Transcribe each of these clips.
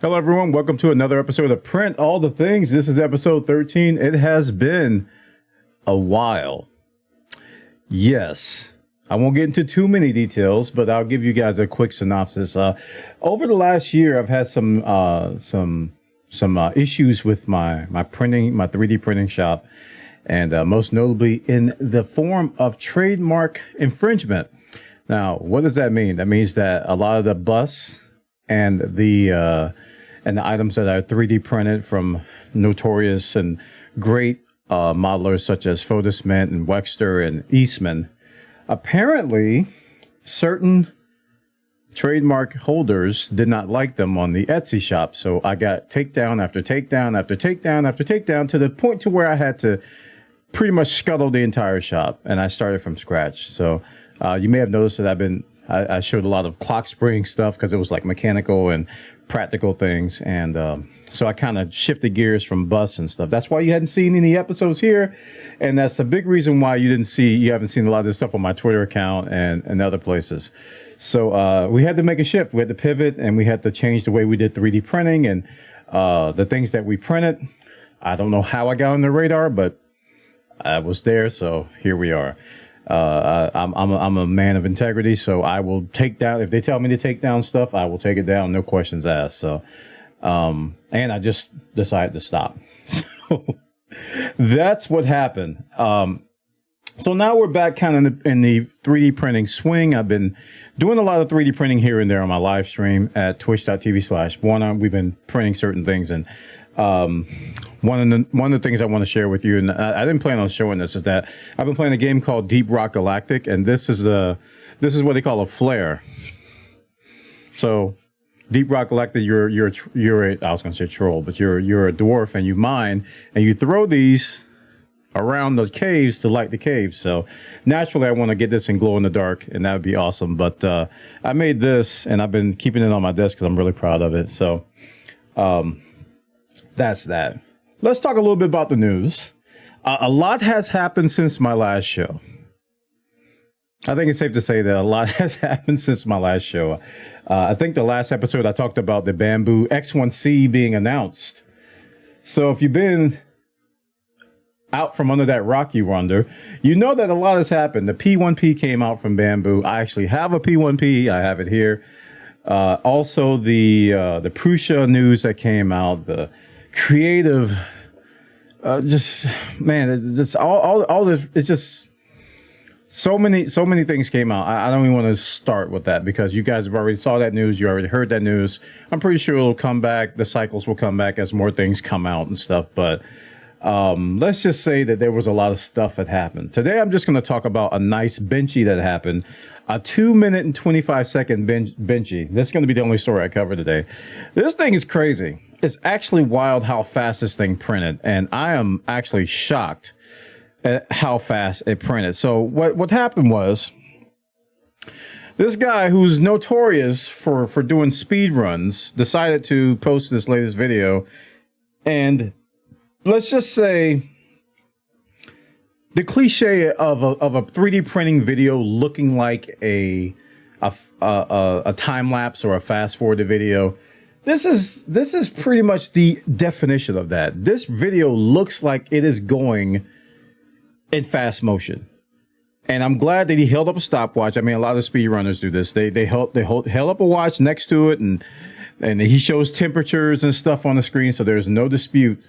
Hello, everyone. Welcome to another episode of Print All the Things. This is episode 13. It has been a while. Yes, I won't get into too many details, but I'll give you guys a quick synopsis. Over the last year, I've had some issues with my 3D printing shop, and most notably in the form of trademark infringement. Now, what does that mean? That means that a lot of the busts and the items that are 3D printed from notorious and great modelers such as Foxhole and Wexter and Eastman, apparently certain trademark holders did not like them on the Etsy shop. So I got takedown after takedown after takedown after takedown to the point to where I had to pretty much scuttle the entire shop, and I started from scratch. So you may have noticed that I showed a lot of clock spring stuff because it was like mechanical and practical things. And so I kind of shifted gears from busts and stuff. That's why you hadn't seen any episodes here. And that's a big reason why you haven't seen a lot of this stuff on my Twitter account and other places. So we had to make a shift. We had to pivot, and we had to change the way we did 3D printing and the things that we printed. I don't know how I got on the radar, but I was there. So here we are. I'm a man of integrity, so I will take down, if they tell me to take down stuff, I will take it down, no questions asked. So, and I just decided to stop. So that's what happened. So now we're back kind of in the 3D printing swing. I've been doing a lot of 3D printing here and there on my live stream at twitch.tv/Buona. We've been printing certain things, and one of the things I want to share with you, and I didn't plan on showing this, is that I've been playing a game called Deep Rock Galactic, and this is what they call a flare. So Deep Rock Galactic, you're I was going to say troll, but you're a dwarf, and you mine and you throw these around the caves to light the caves. So naturally, I want to get this in glow in the dark, and that would be awesome. But I made this, and I've been keeping it on my desk because I'm really proud of it. So that's that. Let's talk a little bit about the news. A lot has happened since my last show. I think it's safe to say that a lot has happened since my last show. I think the last episode I talked about the Bamboo X1C being announced. So if you've been out from under that rock, you wonder, you know that a lot has happened. The P1P came out from Bamboo. I actually have a P1P. I have it here. Also the Prusa news that came out, the creative, all this, it's just so many things came out. I don't even want to start with that because you guys have already saw that news. You already heard that news. I'm pretty sure it'll come back. The cycles will come back as more things come out and stuff. But let's just say that there was a lot of stuff that happened. Today, I'm just going to talk about a nice Benchy that happened. A 2-minute and 25-second Benchy. This is going to be the only story I cover today. This thing is crazy. It's actually wild how fast this thing printed, and I am actually shocked at how fast it printed. So what happened was, this guy who's notorious for doing speed runs decided to post this latest video, and let's just say the cliche of a 3D printing video looking like a time lapse or a fast forwarded video. This is pretty much the definition of that. This video looks like it is going in fast motion. And I'm glad that he held up a stopwatch. I mean, a lot of speedrunners do this. They held up a watch next to it, and he shows temperatures and stuff on the screen, so there's no dispute.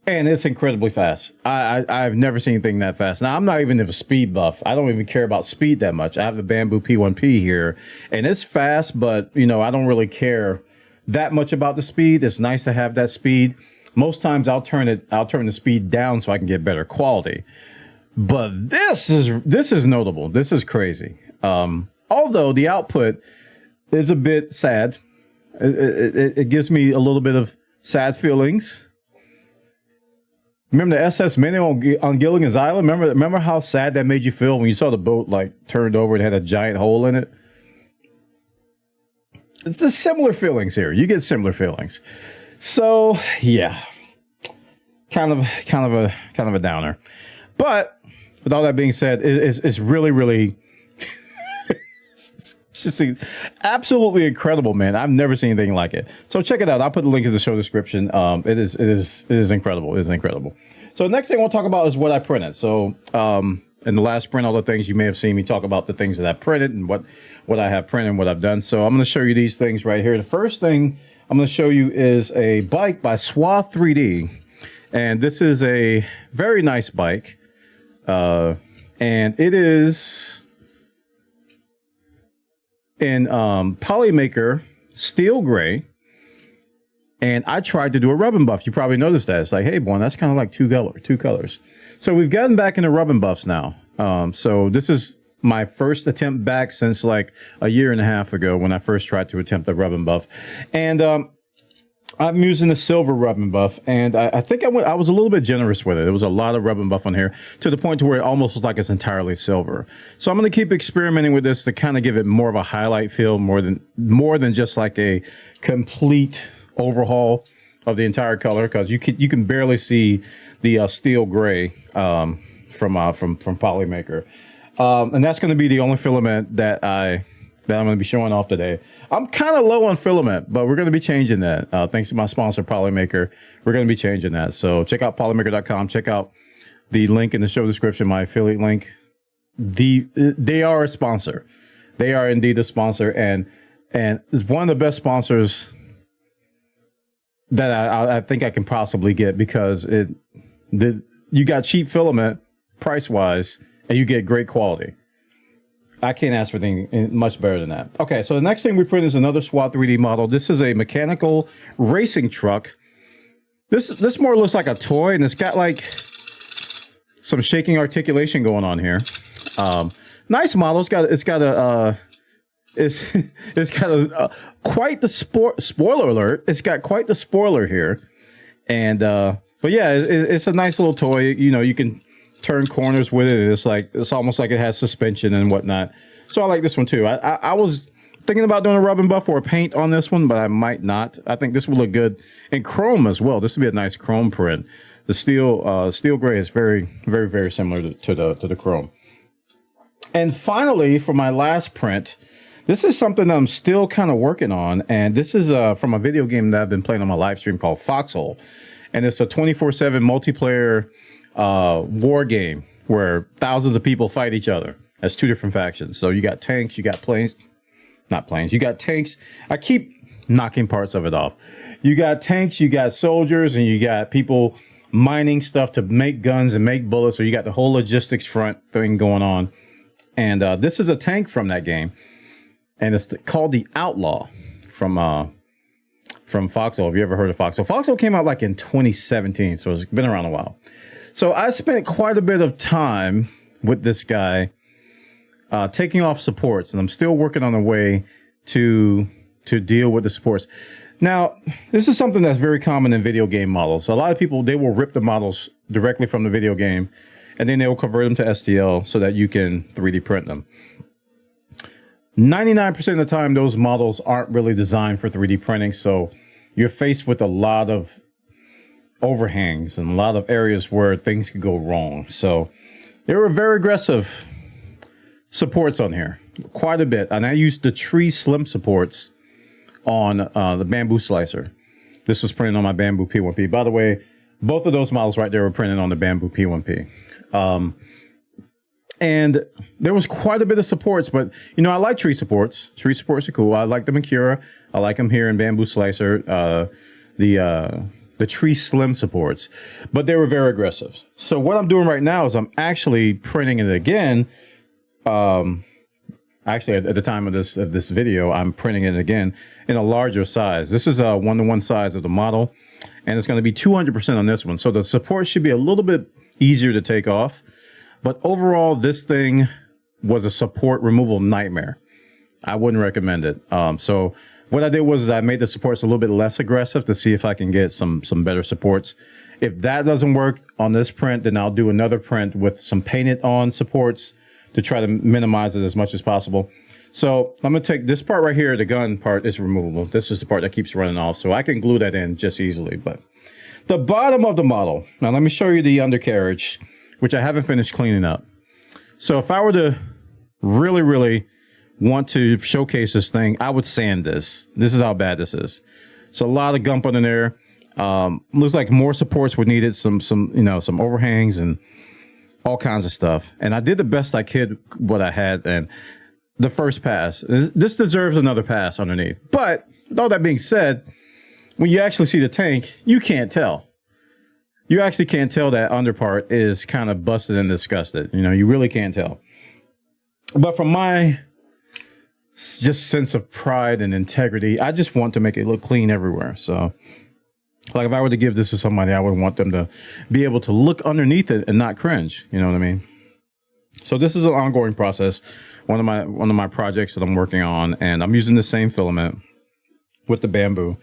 And it's incredibly fast. I've never seen anything that fast. Now, I'm not even a speed buff. I don't even care about speed that much. I have the Bamboo P1P here, and it's fast, but I don't really care that much about the speed. It's nice to have that speed. Most times I'll turn the speed down so I can get better quality. But this is notable. This is crazy. Although the output is a bit sad. It gives me a little bit of sad feelings. Remember the SS Minnow on Gilligan's Island? Remember how sad that made you feel when you saw the boat like turned over and had a giant hole in it? It's just similar feelings here. You get similar feelings. So yeah, kind of a downer. But with all that being said, it's really just absolutely incredible, man. I've never seen anything like it. So check it out. I'll put the link in the show description. It is incredible. It is incredible. So the next thing I want to talk about is what I printed. So in the last print, all the things you may have seen me talk about, the things that I printed and what I have printed and what I've done. So I'm going to show you these things right here. The first thing I'm going to show you is a bike by Swath 3D. And this is a very nice bike. And it is in Polymaker Steel Gray. And I tried to do a rub and buff. You probably noticed that. It's like, hey, boy, that's kind of like two colors. So we've gotten back into rub and buffs now. So this is my first attempt back since like a year and a half ago when I first tried to attempt a rub and buff. And I'm using the silver rub and buff. And I think I was a little bit generous with it. There was a lot of rub and buff on here to the point to where it almost was like it's entirely silver. So I'm going to keep experimenting with this to kind of give it more of a highlight feel, more than just like a complete overhaul of the entire color, because you can barely see the steel gray from Polymaker, and that's going to be the only filament that I'm going to be showing off today. I'm kind of low on filament, but we're going to be changing that. Thanks to my sponsor Polymaker, we're going to be changing that. So check out polymaker.com. Check out the link in the show description, my affiliate link. They are a sponsor. They are indeed a sponsor, and it's one of the best sponsors that I think I can possibly get, because you got cheap filament price wise and you get great quality. I can't ask for anything much better than that. Okay, so the next thing we print is another Swath 3D model. This is a mechanical racing truck. This more looks like a toy, and it's got like some shaking articulation going on here. Nice model. It's got quite the spoiler alert. It's got quite the spoiler here. And but yeah, it's a nice little toy. You know, you can turn corners with it. It's almost like it has suspension and whatnot. So I like this one too. I was thinking about doing a rub and buff or a paint on this one, but I might not. I think this will look good in chrome as well. This would be a nice chrome print. The steel gray is very, very, very similar to the chrome. And finally, for my last print, this is something that I'm still kind of working on, and this is from a video game that I've been playing on my live stream called Foxhole, and it's a 24/7 multiplayer war game where thousands of people fight each other as two different factions. So you got tanks, you got planes, not planes, you got tanks. I keep knocking parts of it off. You got tanks, you got soldiers, and you got people mining stuff to make guns and make bullets. So you got the whole logistics front thing going on, and this is a tank from that game. And it's called the Outlaw from Foxhole. Have you ever heard of Foxhole? Foxhole came out like in 2017, so it's been around a while. So I spent quite a bit of time with this guy taking off supports, and I'm still working on a way to deal with the supports. Now, this is something that's very common in video game models. A lot of people, they will rip the models directly from the video game, and then they will convert them to STL so that you can 3D print them. 99% of the time, those models aren't really designed for 3D printing, so you're faced with a lot of overhangs and a lot of areas where things could go wrong. So there were very aggressive supports on here, quite a bit. And I used the tree slim supports on the bamboo slicer. This was printed on my bamboo P1P. By the way, both of those models right there were printed on the bamboo P1P. And there was quite a bit of supports, but you know, I like tree supports. Tree supports are cool. I like them in Cura. I like them here in Bamboo Slicer, the tree slim supports, but they were very aggressive. So what I'm doing right now is I'm actually printing it again. Actually, at the time of this video, I'm printing it again in a larger size. This is a 1-to-1 size of the model, and it's going to be 200% on this one. So the support should be a little bit easier to take off. But overall, this thing was a support removal nightmare. I wouldn't recommend it. So what I did was I made the supports a little bit less aggressive to see if I can get some better supports. If that doesn't work on this print, then I'll do another print with some painted on supports to try to minimize it as much as possible. So I'm going to take this part right here. The gun part is removable. This is the part that keeps running off. So I can glue that in just easily. But the bottom of the model. Now let me show you the undercarriage, which I haven't finished cleaning up. So if I were to really want to showcase this thing, I would sand this. This is how bad this is. So a lot of gump under there. Looks like more supports were needed. Some overhangs and all kinds of stuff. And I did the best I could what I had. And the first pass, this deserves another pass underneath. But with all that being said, when you actually see the tank, you can't tell. You actually can't tell that underpart is kind of busted and disgusted. You really can't tell. But from my just sense of pride and integrity, I just want to make it look clean everywhere. So, like, if I were to give this to somebody, I would want them to be able to look underneath it and not cringe. You know what I mean? So this is an ongoing process. One of my projects that I'm working on, and I'm using the same filament with the bamboo.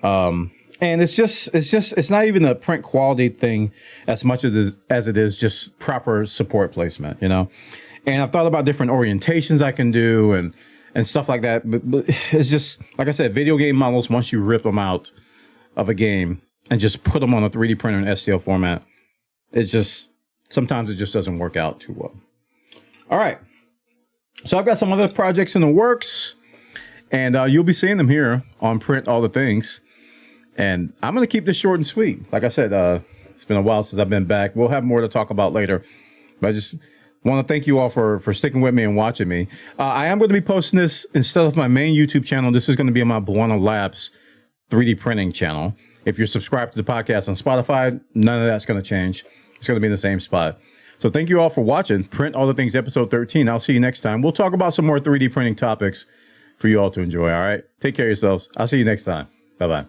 And it's not even a print quality thing as much as it is just proper support placement, And I've thought about different orientations I can do and stuff like that. But it's just, like I said, video game models, once you rip them out of a game and just put them on a 3D printer in STL format, sometimes it just doesn't work out too well. All right. So I've got some other projects in the works, and you'll be seeing them here on Print All the Things. And I'm going to keep this short and sweet. Like I said, it's been a while since I've been back. We'll have more to talk about later. But I just want to thank you all for sticking with me and watching me. I am going to be posting this instead of my main YouTube channel. This is going to be on my Buona Labs 3D printing channel. If you're subscribed to the podcast on Spotify, none of that's going to change. It's going to be in the same spot. So thank you all for watching Print All the Things episode 13. I'll see you next time. We'll talk about some more 3D printing topics for you all to enjoy. All right. Take care of yourselves. I'll see you next time. Bye-bye.